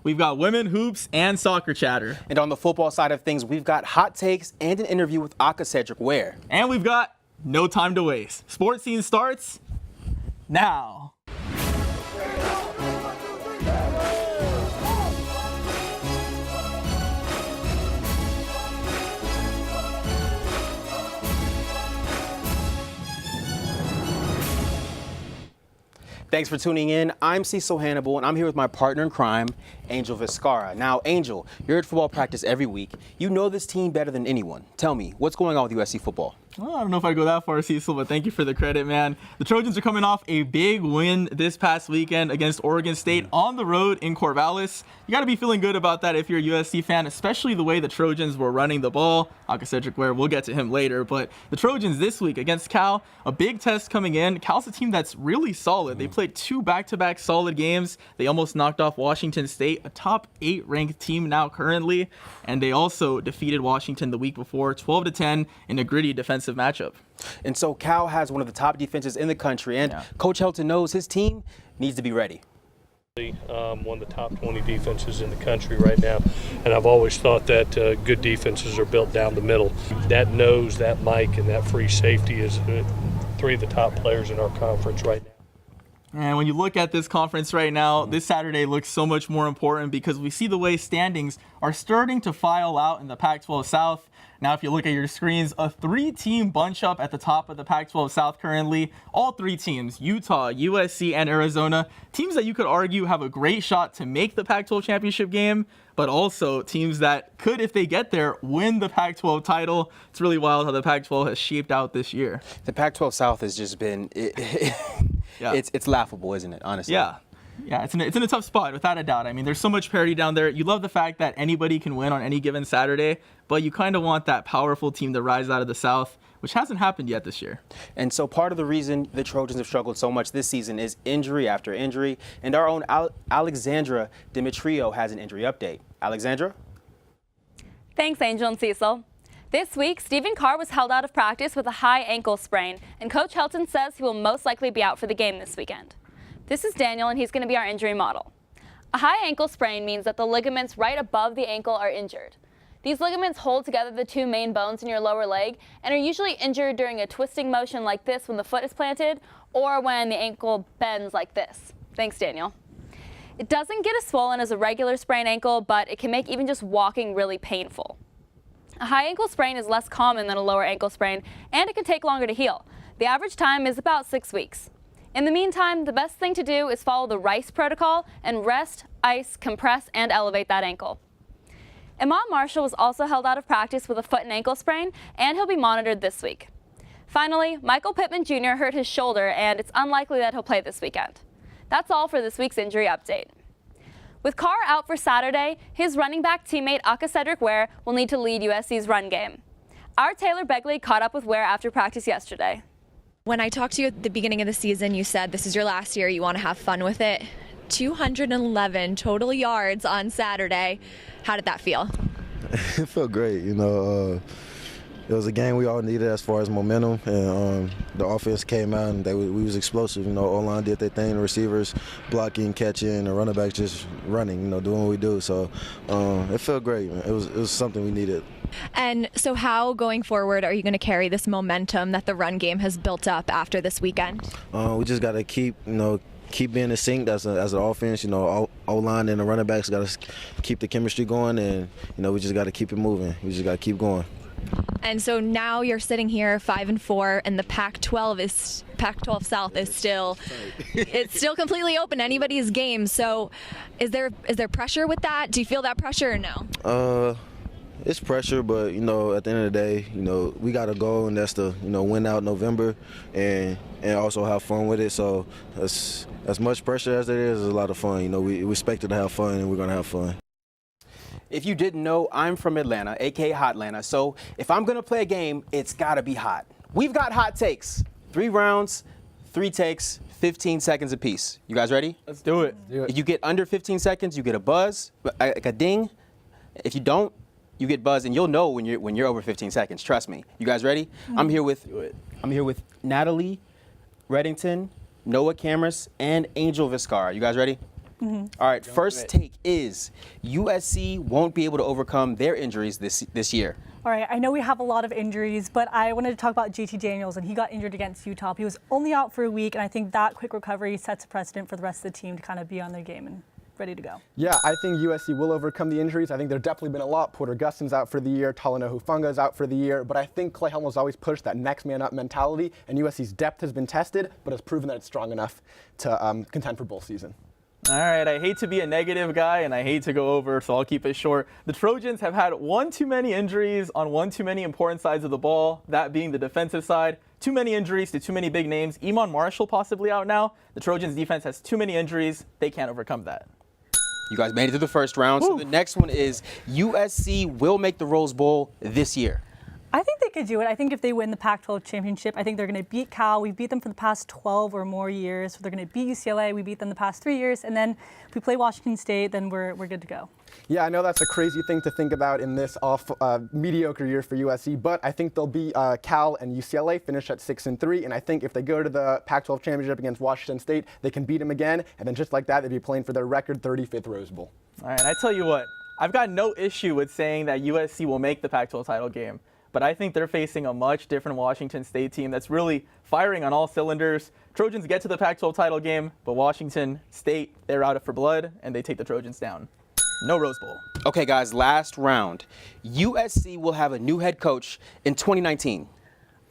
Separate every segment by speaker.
Speaker 1: We've got women hoops and soccer chatter.
Speaker 2: And on the football side of things, we've got hot takes and an interview with Aca'Cedric Ware.
Speaker 1: And we've got no time to waste. Sports Scene starts now.
Speaker 2: Thanks for tuning in. I'm Cecil Hannibal, and I'm here with my partner in crime, Angel Vizcarra. Now, Angel, you're at football practice every week. You know this team better than anyone. Tell me, what's going on with USC football?
Speaker 1: Well, I don't know if I go that far, Cecil, but thank you for the credit, man. The Trojans are coming off a big win this past weekend against Oregon State on the road in Corvallis. You got to be feeling good about that if you're a USC fan, especially the way the Trojans were running the ball. Aca'Cedric Ware, we'll get to him later, but the Trojans this week against Cal, a big test coming in. Cal's a team that's really solid. They played 2 back-to-back solid games. They almost knocked off Washington State, a top 8 ranked team now currently, and they also defeated Washington the week before, 12-10 in a gritty defensive matchup.
Speaker 2: And so Cal has one of the top defenses in the country, and Coach Helton knows his team needs to be ready.
Speaker 3: One of the top 20 defenses in the country right now, and I've always thought that good defenses are built down the middle. That nose, that Mike, and that free safety is 3 of the top players in our conference right now.
Speaker 1: And when you look at this conference right now, this Saturday looks so much more important because we see the way standings are starting to file out in the Pac-12 South. Now, if you look at your screens, a 3-team bunch up at the top of the Pac-12 South currently. All 3 teams, Utah, USC, and Arizona, teams that you could argue have a great shot to make the Pac-12 championship game, but also teams that could, if they get there, win the Pac-12 title. It's really wild how the Pac-12 has shaped out this year.
Speaker 2: The Pac-12 South has just been, it's laughable, isn't it, honestly?
Speaker 1: Yeah, it's in a tough spot, without a doubt. I mean, there's so much parity down there. You love the fact that anybody can win on any given Saturday, but you kind of want that powerful team to rise out of the South, which hasn't happened yet this year.
Speaker 2: And so part of the reason the Trojans have struggled so much this season is injury after injury, and our own Alexandra Demetrio has an injury update. Alexandra?
Speaker 4: Thanks, Angel and Cecil. This week, Stephen Carr was held out of practice with a high ankle sprain, and Coach Helton says he will most likely be out for the game this weekend. This is Daniel, and he's going to be our injury model. A high ankle sprain means that the ligaments right above the ankle are injured. These ligaments hold together the 2 main bones in your lower leg and are usually injured during a twisting motion like this when the foot is planted or when the ankle bends like this. Thanks, Daniel. It doesn't get as swollen as a regular sprained ankle, but it can make even just walking really painful. A high ankle sprain is less common than a lower ankle sprain, and it can take longer to heal. The average time is about 6 weeks. In the meantime, the best thing to do is follow the RICE protocol and rest, ice, compress, and elevate that ankle. Imam Marshall was also held out of practice with a foot and ankle sprain, and he'll be monitored this week. Finally, Michael Pittman Jr. hurt his shoulder, and it's unlikely that he'll play this weekend. That's all for this week's injury update. With Carr out for Saturday, his running back teammate Aca'Cedric Ware will need to lead USC's run game. Our Taylor Begley caught up with Ware after practice yesterday.
Speaker 5: When I talked to you at the beginning of the season, you said this is your last year, you want to have fun with it. 211 total yards on Saturday. How did that feel?
Speaker 6: It felt great. It was a game we all needed as far as momentum, and the offense came out and we was explosive. O-line did their thing, the receivers blocking, catching, the running backs just running, doing what we do. So it felt great. It was something we needed.
Speaker 5: And so how, going forward, are you going to carry this momentum that the run game has built up after this weekend?
Speaker 6: We just got to keep being in sync as an offense. O-line and the running backs got to keep the chemistry going, and we just got to keep it moving. We just got to keep going.
Speaker 5: And so now you're sitting here 5-4, and the Pac-12 South is still it's still completely open, anybody's game. So is there pressure with that? Do you feel that pressure or no?
Speaker 6: It's pressure, but at the end of the day, we got a goal, and that's to win out November and also have fun with it. So as much pressure as there is a lot of fun. We expect it to have fun, and we're gonna have fun.
Speaker 2: If you didn't know, I'm from Atlanta, aka Hotlanta. So if I'm gonna play a game, it's gotta be hot. We've got hot takes. 3 rounds, 3 takes, 15 seconds apiece. You guys ready?
Speaker 1: Let's do it.
Speaker 2: If you get under 15 seconds, you get a buzz, like a ding. If you don't, you get buzzed, and you'll know when you're over 15 seconds. Trust me. You guys ready? I'm here with Natalie Reddington, Noah Cameras, and Angel Vizcarra. You guys ready? All right, first take is USC won't be able to overcome their injuries this year.
Speaker 7: All right, I know we have a lot of injuries, but I wanted to talk about JT Daniels, and he got injured against Utah. He was only out for a week, and I think that quick recovery sets a precedent for the rest of the team to kind of be on their game and ready to go.
Speaker 8: Yeah, I think USC will overcome the injuries. I think there definitely been a lot. Porter Gustin's out for the year. Talanoa Hufanga is out for the year. But I think Clay Helton has always pushed that next man up mentality, and USC's depth has been tested, but has proven that it's strong enough to contend for bowl season.
Speaker 1: All right, I hate to be a negative guy and I hate to go over, so I'll keep it short. The Trojans have had one too many injuries on one too many important sides of the ball, that being the defensive side. Too many injuries to too many big names. Iman Marshall possibly out now. The Trojans defense has too many injuries. They can't overcome that.
Speaker 2: You guys made it to the first round. So the next one is USC will make the Rose Bowl this year.
Speaker 7: I think they could do it. I think if they win the Pac-12 championship, I think they're going to beat Cal. We've beat them for the past 12 or more years. So they're going to beat UCLA. We beat them the past 3 years. And then if we play Washington State, then we're good to go.
Speaker 8: Yeah, I know that's a crazy thing to think about in this mediocre year for USC, but I think they'll be Cal and UCLA finish at 6-3, and I think if they go to the Pac-12 championship against Washington State, they can beat them again, and then just like that, they'd be playing for their record 35th Rose Bowl.
Speaker 1: All right, I tell you what, I've got no issue with saying that USC will make the Pac-12 title game, but I think they're facing a much different Washington State team that's really firing on all cylinders. Trojans get to the Pac-12 title game, but Washington State, they're out for blood, and they take the Trojans down. No Rose Bowl.
Speaker 2: Okay, guys, last round. USC will have a new head coach in 2019.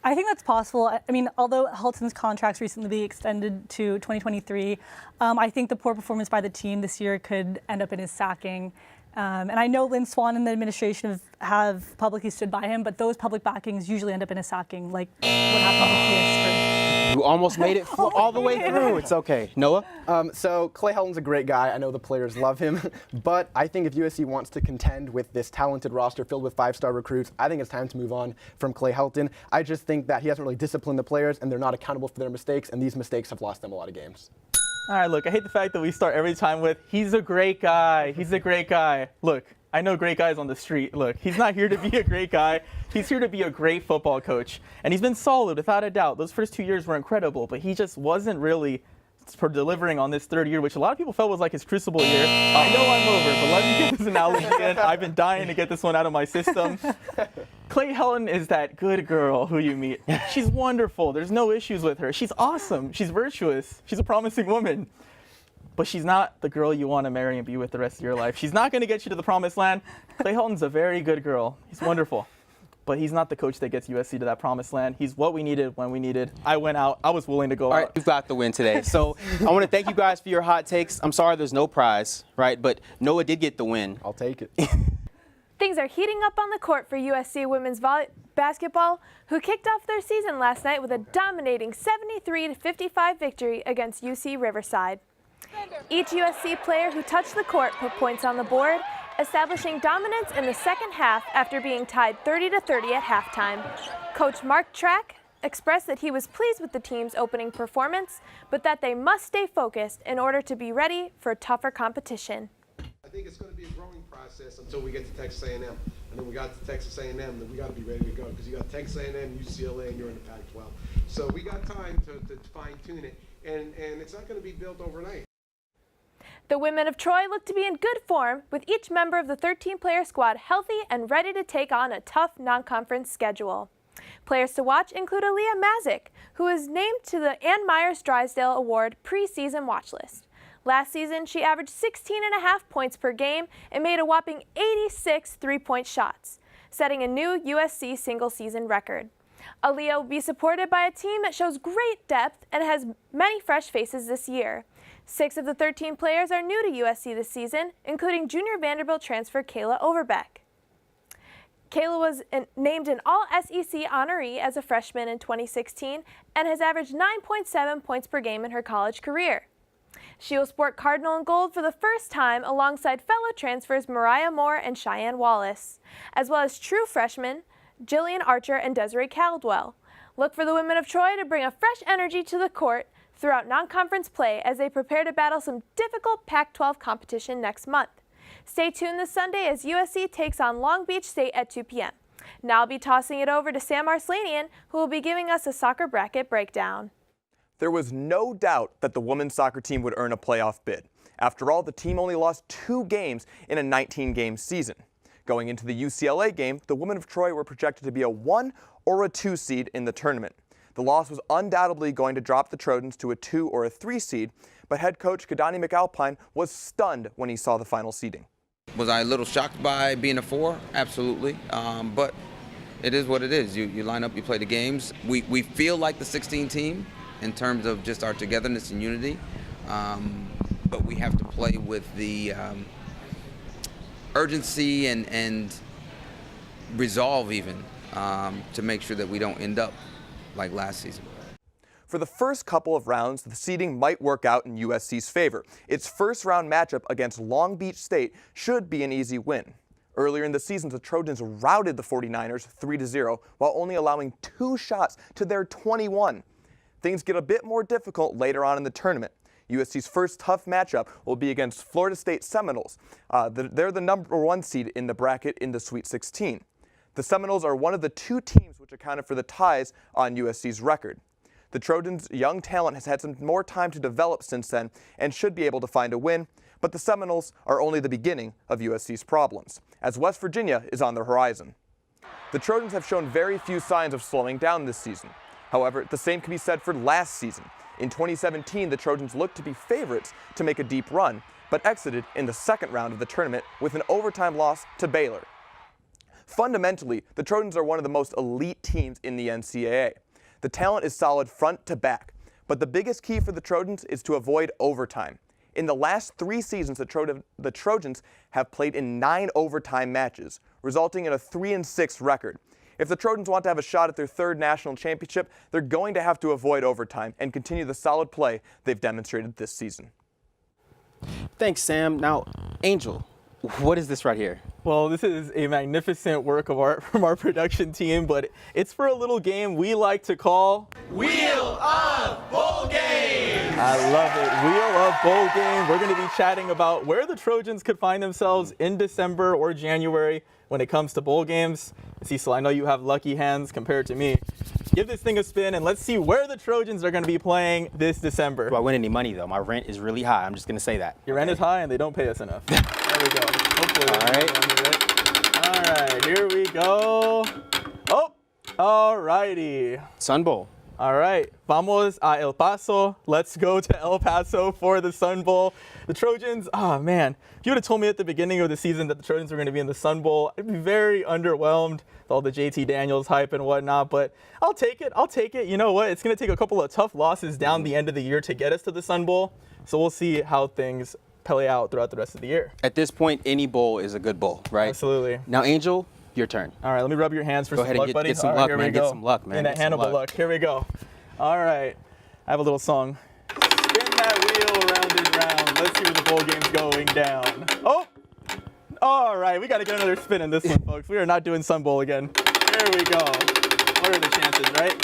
Speaker 7: I think that's possible. I mean, although Helton's contract's recently extended to 2023, I think the poor performance by the team this year could end up in his sacking. And I know Lynn Swann and the administration have publicly stood by him, but those public backings usually end up in a sacking, like what happened with PS.
Speaker 2: You almost made it all the way through. It's okay. Noah?
Speaker 8: So Clay Helton's a great guy. I know the players love him, but I think if USC wants to contend with this talented roster filled with 5-star recruits, I think it's time to move on from Clay Helton. I just think that he hasn't really disciplined the players, and they're not accountable for their mistakes, and these mistakes have lost them a lot of games.
Speaker 1: All right, look, I hate the fact that we start every time with, he's a great guy, he's a great guy. Look, I know great guys on the street. Look, he's not here to be a great guy. He's here to be a great football coach. And he's been solid, without a doubt. Those first 2 years were incredible, but he just wasn't really for delivering on this third year, which a lot of people felt was like his crucible year. I know I'm over, but let me get this analogy in. I've been dying to get this one out of my system. Clay Helton is that good girl who you meet. She's wonderful. There's no issues with her. She's awesome. She's virtuous. She's a promising woman. But she's not the girl you want to marry and be with the rest of your life. She's not going to get you to the promised land. Clay Helton's a very good girl. He's wonderful. But he's not the coach that gets USC to that promised land. He's what we needed when we needed. I went out. I was willing to go out.
Speaker 2: All right, you've got the win today. So I want to thank you guys for your hot takes. I'm sorry there's no prize, right? But Noah did get the win.
Speaker 8: I'll take it.
Speaker 9: Things are heating up on the court for USC Women's Basketball, who kicked off their season last night with a dominating 73-55 victory against UC Riverside. Each USC player who touched the court put points on the board, establishing dominance in the second half after being tied 30-30 at halftime. Coach Mark Track expressed that he was pleased with the team's opening performance, but that they must stay focused in order to be ready for tougher competition.
Speaker 10: I think it's going to be a growing process until we get to Texas A&M. And then we got to Texas A&M, then we got to be ready to go because you got Texas A&M, UCLA, and you're in the Pac-12. So we got time to fine-tune it, and it's not going to be built overnight.
Speaker 9: The women of Troy look to be in good form, with each member of the 13-player squad healthy and ready to take on a tough non-conference schedule. Players to watch include Aaliyah Mazik, who was named to the Ann Myers Drysdale Award preseason watch list. Last season, she averaged 16.5 points per game and made a whopping 86 three-point shots, setting a new USC single-season record. Aaliyah will be supported by a team that shows great depth and has many fresh faces this year. 6 of the 13 players are new to USC this season, including junior Vanderbilt transfer Kayla Overbeck. Kayla was named an All-SEC honoree as a freshman in 2016 and has averaged 9.7 points per game in her college career. She will sport Cardinal and Gold for the first time alongside fellow transfers Mariah Moore and Cheyenne Wallace, as well as true freshmen Jillian Archer and Desiree Caldwell. Look for the women of Troy to bring a fresh energy to the court throughout non-conference play as they prepare to battle some difficult Pac-12 competition next month. Stay tuned this Sunday as USC takes on Long Beach State at 2 p.m. Now I'll be tossing it over to Sam Arslanian, who will be giving us a soccer bracket breakdown.
Speaker 11: There was no doubt that the women's soccer team would earn a playoff bid. After all, the team only lost 2 games in a 19-game season. Going into the UCLA game, the Women of Troy were projected to be a 1 or a 2 seed in the tournament. The loss was undoubtedly going to drop the Trojans to a 2 or a 3 seed, but head coach Kadani McAlpine was stunned when he saw the final seeding.
Speaker 12: Was I a little shocked by being a 4? Absolutely. But it is what it is. You line up, you play the games. We feel like the 16 team in terms of just our togetherness and unity. But we have to play with the urgency and resolve even to make sure that we don't end up like last season.
Speaker 11: For the first couple of rounds, the seeding might work out in USC's favor. Its first round matchup against Long Beach State should be an easy win. Earlier in the season, the Trojans routed the 49ers 3-0 while only allowing 2 shots to their 21. Things get a bit more difficult later on in the tournament. USC's first tough matchup will be against Florida State Seminoles. They're the number 1 seed in the bracket in the Sweet 16. The Seminoles are one of the 2 teams which accounted for the ties on USC's record. The Trojans' young talent has had some more time to develop since then and should be able to find a win, but the Seminoles are only the beginning of USC's problems, as West Virginia is on the horizon. The Trojans have shown very few signs of slowing down this season. However, the same can be said for last season. In 2017, the Trojans looked to be favorites to make a deep run, but exited in the second round of the tournament with an overtime loss to Baylor. Fundamentally, the Trojans are one of the most elite teams in the NCAA. The talent is solid front to back, but the biggest key for the Trojans is to avoid overtime. In the last 3 seasons, the Trojans have played in 9 overtime matches, resulting in a 3-6 record. If the Trojans want to have a shot at their 3rd national championship, they're going to have to avoid overtime and continue the solid play they've demonstrated this season.
Speaker 2: Thanks, Sam. Now, Angel, what is this right here?
Speaker 1: Well, this is a magnificent work of art from our production team, but it's for a little game we like to call
Speaker 13: Wheel of Bowl Game!
Speaker 1: I love it. Wheel of Bowl Game. We're going to be chatting about where the Trojans could find themselves in December or January when it comes to bowl games. Cecil, I know you have lucky hands compared to me. Give this thing a spin and let's see where the Trojans are going to be playing this December.
Speaker 2: Do I win any money, though? My rent is really high. I'm just going to say that.
Speaker 1: Your rent is high and they don't pay us enough. There we go. Hopefully. All right, here we go. Oh, all righty.
Speaker 2: Sun Bowl.
Speaker 1: All right, vamos a El Paso. Let's go to El Paso for the Sun Bowl. The Trojans, oh man, if you would have told me at the beginning of the season that the Trojans were going to be in the Sun Bowl, I'd be very underwhelmed with all the JT Daniels hype and whatnot, but I'll take it. I'll take it. You know what? It's going to take a couple of tough losses down the end of the year to get us to the Sun Bowl, so we'll see how things play out throughout the rest of the year.
Speaker 2: At this point, any bowl is a good bowl, right?
Speaker 1: Absolutely.
Speaker 2: Now, Angel, your turn.
Speaker 1: All right, let me rub your hands for some luck, buddy.
Speaker 2: Get some
Speaker 1: all
Speaker 2: luck,
Speaker 1: right,
Speaker 2: man. Get some luck, man.
Speaker 1: And that Hannibal luck. Here we go. All right, I have a little song. Spin that wheel round and round. Let's see where the bowl game's going down. Oh, all right, we got to get another spin in this one, folks. We are not doing Sun Bowl again. There we go. What are the chances, right?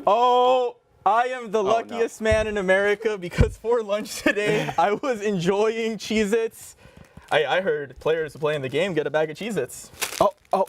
Speaker 1: Oh, I am the luckiest man in America because for lunch today, I was enjoying Cheez-Its. I heard players playing the game get a bag of Cheez-Its.
Speaker 2: Oh,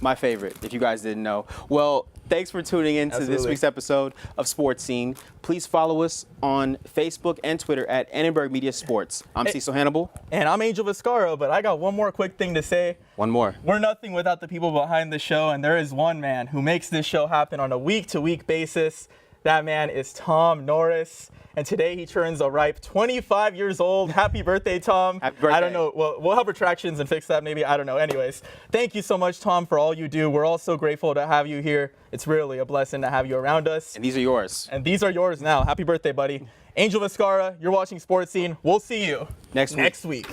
Speaker 2: my favorite, if you guys didn't know. Well, thanks for tuning in to this week's episode of Sports Scene. Please follow us on Facebook and Twitter at Annenberg Media Sports. I'm Cecil Hannibal.
Speaker 1: And I'm Angel Viscara, but I got one more quick thing to say.
Speaker 2: One more.
Speaker 1: We're nothing without the people behind the show, and there is one man who makes this show happen on a week-to-week basis. That man is Tom Norris. And today he turns a ripe 25 years old. Happy birthday, Tom.
Speaker 2: Happy birthday.
Speaker 1: I don't know. Well, we'll have retractions and fix that maybe. I don't know. Anyways, thank you so much, Tom, for all you do. We're all so grateful to have you here. It's really a blessing to have you around us.
Speaker 2: And these are yours.
Speaker 1: And these are yours now. Happy birthday, buddy. Angel Viscara, you're watching Sports Scene. We'll see you
Speaker 2: next week.